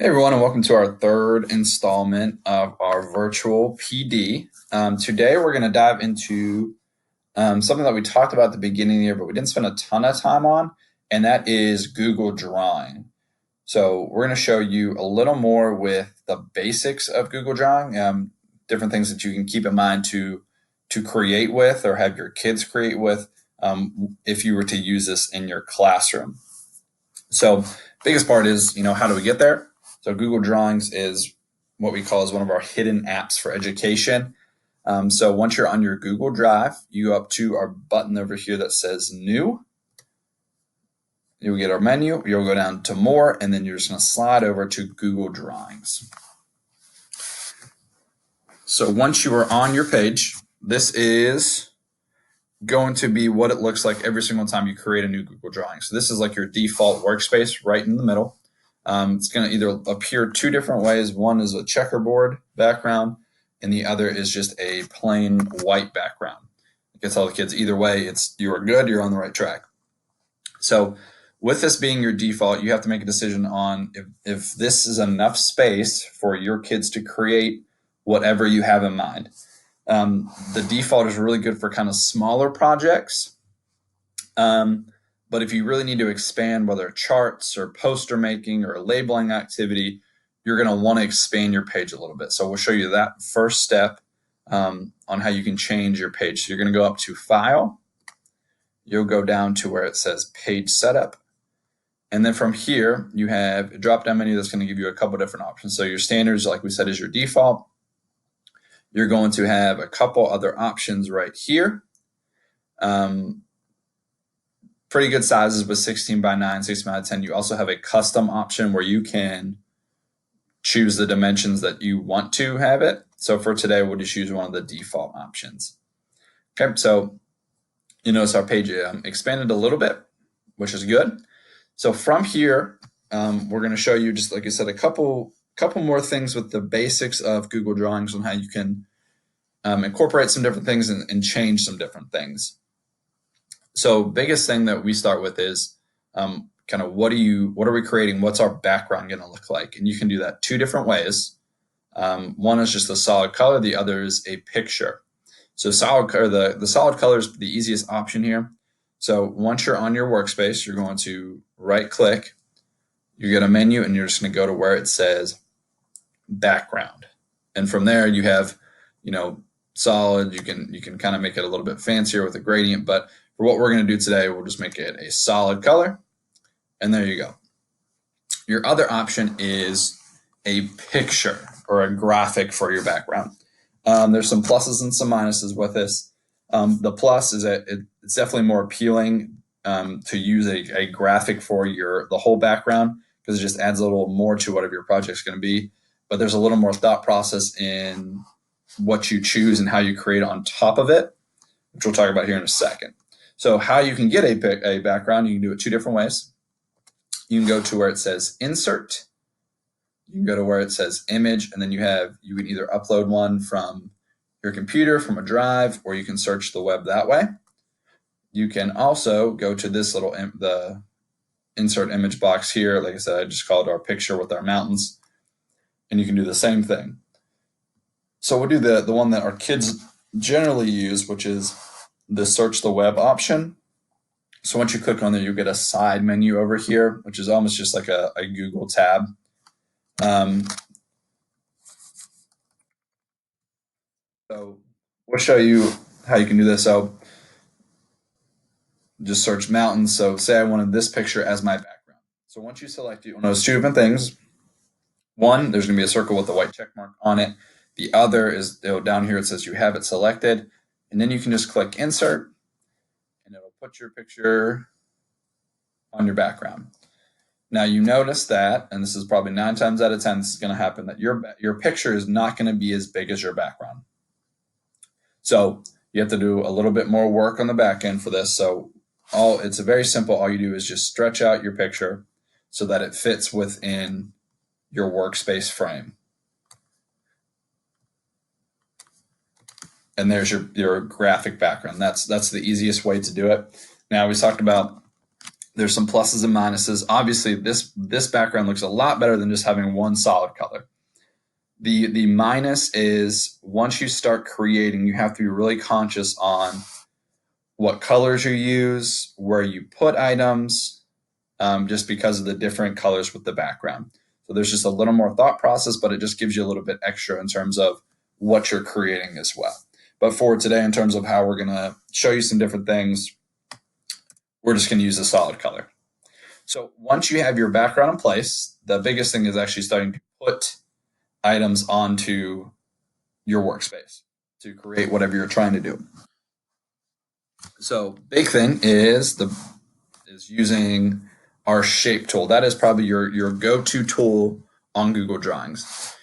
Hey everyone, and welcome to our third installment of our virtual PD. Today we're going to dive into something that we talked about at the beginning of the year, but we didn't spend a ton of time on, and that is Google Drawing. So we're going to show you a little more with the basics of Google Drawing, different things that you can keep in mind to create with or have your kids create with if you were to use this in your classroom. So biggest part is, how do we get there? So Google Drawings is what we call as one of our hidden apps for education. So once you're on your Google Drive, you go up to our button over here that says New. You'll get our menu. You'll go down to More, and then you're just going to slide over to Google Drawings. So once you are on your page, this is going to be what it looks like every single time you create a new Google Drawing. So this is like your default workspace right in the middle. It's going to either appear two different ways. One is a checkerboard background, and the other is just a plain white background. I can tell the kids either way, you are good, you're on the right track. So with this being your default, you have to make a decision on if this is enough space for your kids to create whatever you have in mind. The default is really good for kind of smaller projects. But if you really need to expand, whether charts or poster making or a labeling activity, you're going to want to expand your page a little bit. So we'll show you that first step on how you can change your page. So you're going to go up to File. You'll go down to where it says Page Setup. And then from here, you have a drop-down menu that's going to give you a couple different options. So your standards, like we said, is your default. You're going to have a couple other options right here. Pretty good sizes with 16 by 9, 16 by 10. You also have a custom option where you can choose the dimensions that you want to have it. So for today, we'll just use one of the default options. Okay, so you notice our page expanded a little bit, which is good. So from here, we're going to show you, just like I said, a couple more things with the basics of Google Drawings on how you can incorporate some different things and change some different things. So biggest thing that we start with is kind of what are we creating? What's our background going to look like? And you can do that two different ways. One is just a solid color. The other is a picture. So the solid color is the easiest option here. So once you're on your workspace, you're going to right click, you get a menu, and you're just going to go to where it says background. And from there you have, solid. You can kind of make it a little bit fancier with a gradient, but for what we're going to do today, we'll just make it a solid color. And there you go. Your other option is a picture or a graphic for your background. There's some pluses and some minuses with this. The plus is that it's definitely more appealing to use a graphic for the whole background, because it just adds a little more to whatever your project's going to be. But there's a little more thought process in what you choose and how you create on top of it, which we'll talk about here in a second. So how you can get a background, you can do it two different ways. You can go to where it says Insert. You can go to where it says Image, and then you can either upload one from your computer, from a drive, or you can search the web that way. You can also go to this the Insert Image box here. Like I said, I just called our picture with our mountains, and you can do the same thing. So we'll do the one that our kids generally use, which is the Search the Web option. So once you click on there, you get a side menu over here, which is almost just like a Google tab. So we'll show you how you can do this. So just search mountains. So say I wanted this picture as my background. So once you select it, you'll notice two different things. One, there's going to be a circle with a white check mark on it. The other is down here, it says you have it selected. And then you can just click Insert, and it'll put your picture on your background. Now you notice that, and this is probably 9 times out of 10, this is going to happen, that your picture is not going to be as big as your background. So you have to do a little bit more work on the back end for this. So it's very simple. All you do is just stretch out your picture so that it fits within your workspace frame. And there's your graphic background. That's the easiest way to do it. Now we talked about There's some pluses and minuses. Obviously, this background looks a lot better than just having one solid color. The minus is once you start creating, you have to be really conscious on what colors you use, where you put items, just because of the different colors with the background. So there's just a little more thought process, but it just gives you a little bit extra in terms of what you're creating as well. But for today, in terms of how we're going to show you some different things, we're just going to use a solid color. So once you have your background in place, the biggest thing is actually starting to put items onto your workspace to create whatever you're trying to do. So big thing is using our shape tool. That is probably your go-to tool on Google Drawings.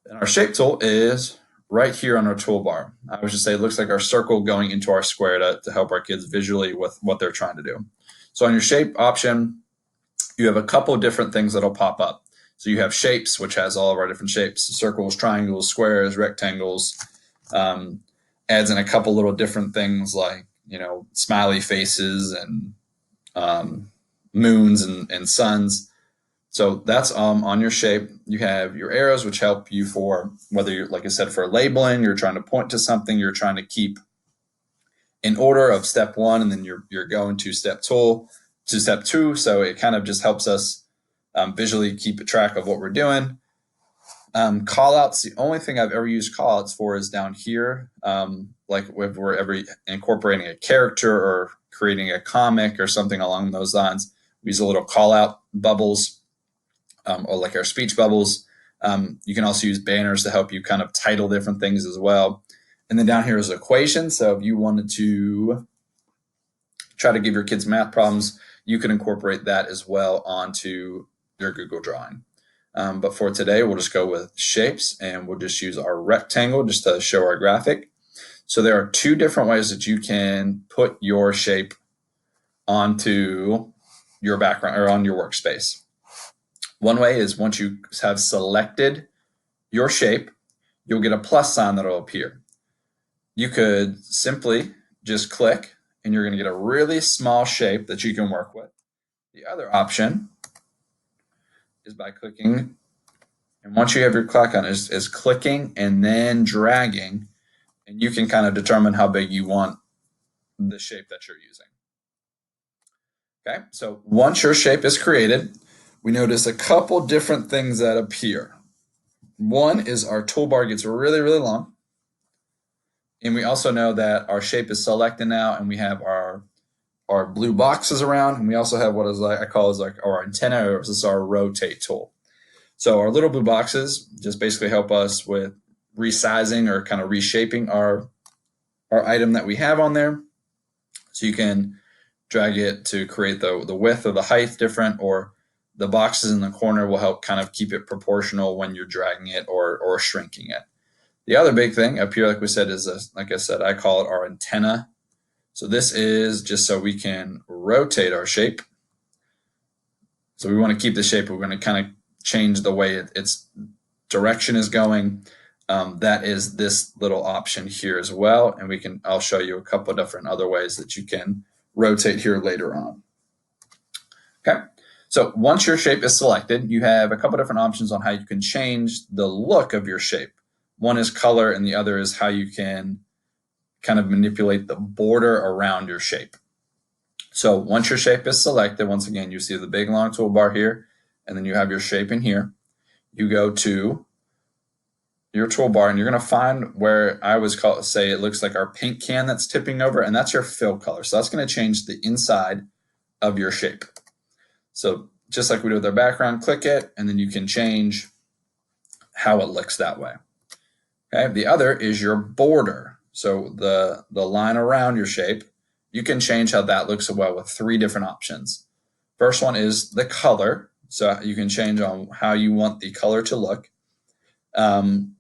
And our shape tool is right here on our toolbar. I would just say it looks like our circle going into our square to help our kids visually with what they're trying to do. So on your shape option, you have a couple different things that'll pop up. So you have shapes, which has all of our different shapes: circles, triangles, squares, rectangles. Adds in a couple little different things like, smiley faces and moons and suns. So that's on your shape. You have your arrows, which help you for whether you're, like I said, for labeling, you're trying to point to something, you're trying to keep in order of step one, and then you're going to step two. So it kind of just helps us visually keep a track of what we're doing. Call outs, the only thing I've ever used call outs for is down here. Like if we're ever incorporating a character or creating a comic or something along those lines, we use a little call out bubbles, or like our speech bubbles. You can also use banners to help you kind of title different things as well. And then down here is equation. So if you wanted to try to give your kids math problems, you can incorporate that as well onto your Google Drawing. But for today, we'll just go with shapes, and we'll just use our rectangle just to show our graphic. So there are two different ways that you can put your shape onto your background or on your workspace. One way is once you have selected your shape, you'll get a plus sign that will appear. You could simply just click, and you're going to get a really small shape that you can work with. The other option is by clicking, and once you have your click on, is clicking and then dragging, and you can kind of determine how big you want the shape that you're using. Okay, so once your shape is created, we notice a couple different things that appear. One is our toolbar gets really, really long. And we also know that our shape is selected now, and we have our blue boxes around, and we also have what is I call is like our antenna, or this is our rotate tool. So our little blue boxes just basically help us with resizing or kind of reshaping our item that we have on there. So you can drag it to create the width or the height different, or the boxes in the corner will help kind of keep it proportional when you're dragging it or shrinking it. The other big thing up here, like we said, is like I said, I call it our antenna. So this is just so we can rotate our shape. So we want to keep the shape. We're going to kind of change the way its direction is going. That is this little option here as well. And I'll show you a couple of different other ways that you can rotate here later on. Okay. So once your shape is selected, you have a couple of different options on how you can change the look of your shape. One is color, and the other is how you can kind of manipulate the border around your shape. So once your shape is selected, once again, you see the big long toolbar here, and then you have your shape in here. You go to your toolbar, and you're going to find where I always say it looks like our paint can that's tipping over, and that's your fill color. So that's going to change the inside of your shape. So just like we do with our background, click it, and then you can change how it looks that way. Okay. The other is your border. So the line around your shape, you can change how that looks as well with three different options. First one is the color. So you can change on how you want the color to look. Same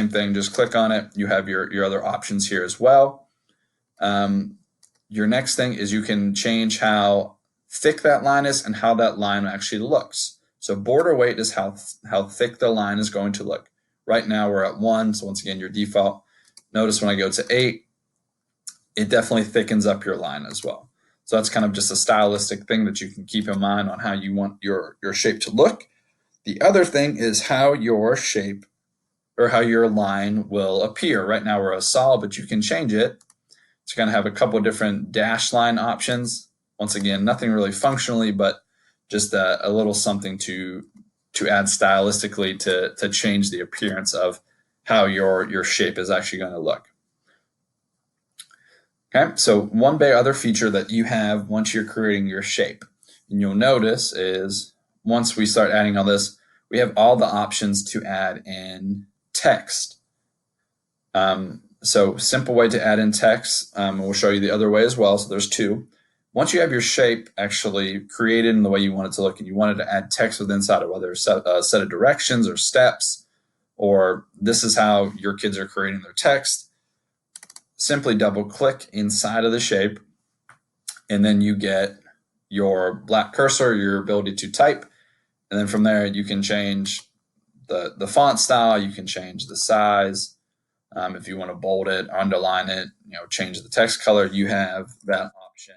thing, just click on it. You have your other options here as well. Your next thing is you can change how thick that line is and how that line actually looks. So border weight is how thick the line is going to look. Right now we're at 1, so once again, your default. Notice when I go to 8, it definitely thickens up your line as well. So that's kind of just a stylistic thing that you can keep in mind on how you want your shape to look. The other thing is how your shape or how your line will appear. Right now we're a solid, but you can change it. It's going to have a couple of different dash line options. Once again, nothing really functionally, but just a little something to add stylistically to change the appearance of how your shape is actually going to look. Okay, so one big other feature that you have once you're creating your shape, and you'll notice is once we start adding all this, we have all the options to add in text. So simple way to add in text, and we'll show you the other way as well. So there's two. Once you have your shape actually created in the way you want it to look, and you wanted to add text within inside it, whether it's a set of directions or steps, or this is how your kids are creating their text, simply double click inside of the shape, and then you get your black cursor, your ability to type. And then from there, you can change the font style, you can change the size. If you want to bold it, underline it, change the text color, you have that option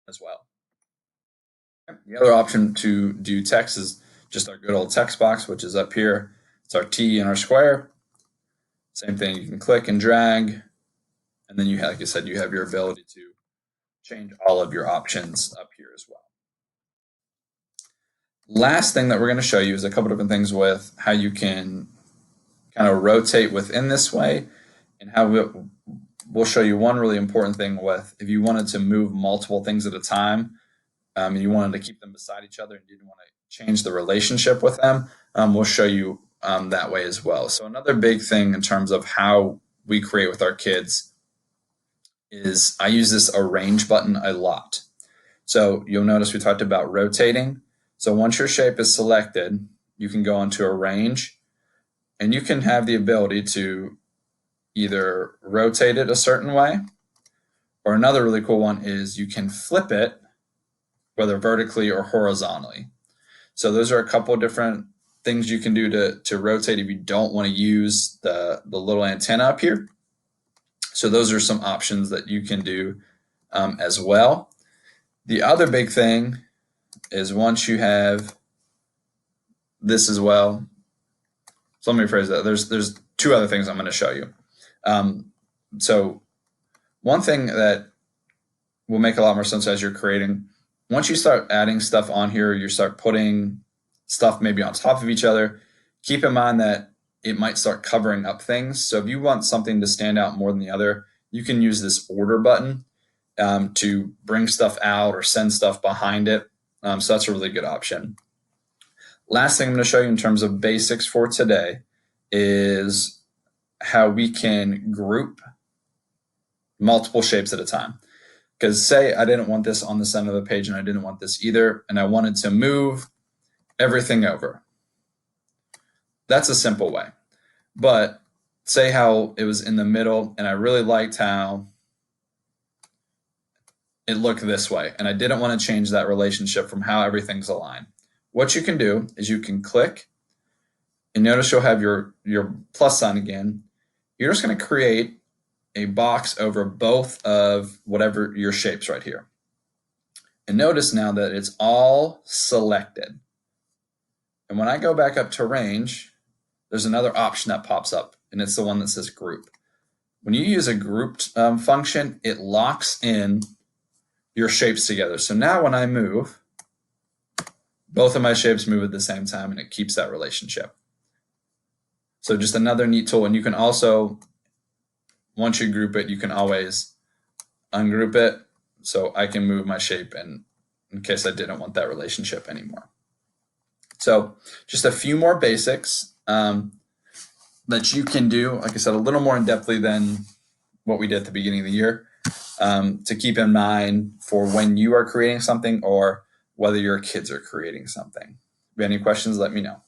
as well. The other option to do text is just our good old text box, which is up here. It's our T and our square. Same thing, you can click and drag, and then like I said, you have your ability to change all of your options up here as well. Last thing that we're going to show you is a couple different things with how you can kind of rotate within this way, and how we'll show you one really important thing with if you wanted to move multiple things at a time, and you wanted to keep them beside each other and you didn't want to change the relationship with them, we'll show you that way as well. So another big thing in terms of how we create with our kids is I use this arrange button a lot. So you'll notice we talked about rotating. So once your shape is selected, you can go into arrange, and you can have the ability to either rotate it a certain way, or another really cool one is you can flip it, whether vertically or horizontally. So those are a couple of different things you can do to rotate if you don't want to use the little antenna up here. So those are some options that you can do as well. The other big thing is once you have this as well, so let me rephrase that. There's two other things I'm going to show you. So one thing that will make a lot more sense as you're creating, once you start adding stuff on here, you start putting stuff maybe on top of each other, keep in mind that it might start covering up things. So if you want something to stand out more than the other, you can use this order button to bring stuff out or send stuff behind it. So that's a really good option. Last thing I'm going to show you in terms of basics for today is how we can group multiple shapes at a time. Because say I didn't want this on the center of the page and I didn't want this either, and I wanted to move everything over. That's a simple way. But say how it was in the middle and I really liked how it looked this way, and I didn't want to change that relationship from how everything's aligned. What you can do is you can click, and notice you'll have your plus sign again. You're just going to create a box over both of whatever your shapes right here. And notice now that it's all selected. And when I go back up to range, there's another option that pops up, and it's the one that says group. When you use a grouped function, it locks in your shapes together. So now when I move, both of my shapes move at the same time, and it keeps that relationship. So just another neat tool. And you can also, once you group it, you can always ungroup it. So I can move my shape in case I didn't want that relationship anymore. So just a few more basics that you can do, like I said, a little more in-depthly than what we did at the beginning of the year, to keep in mind for when you are creating something or whether your kids are creating something. If you have any questions, let me know.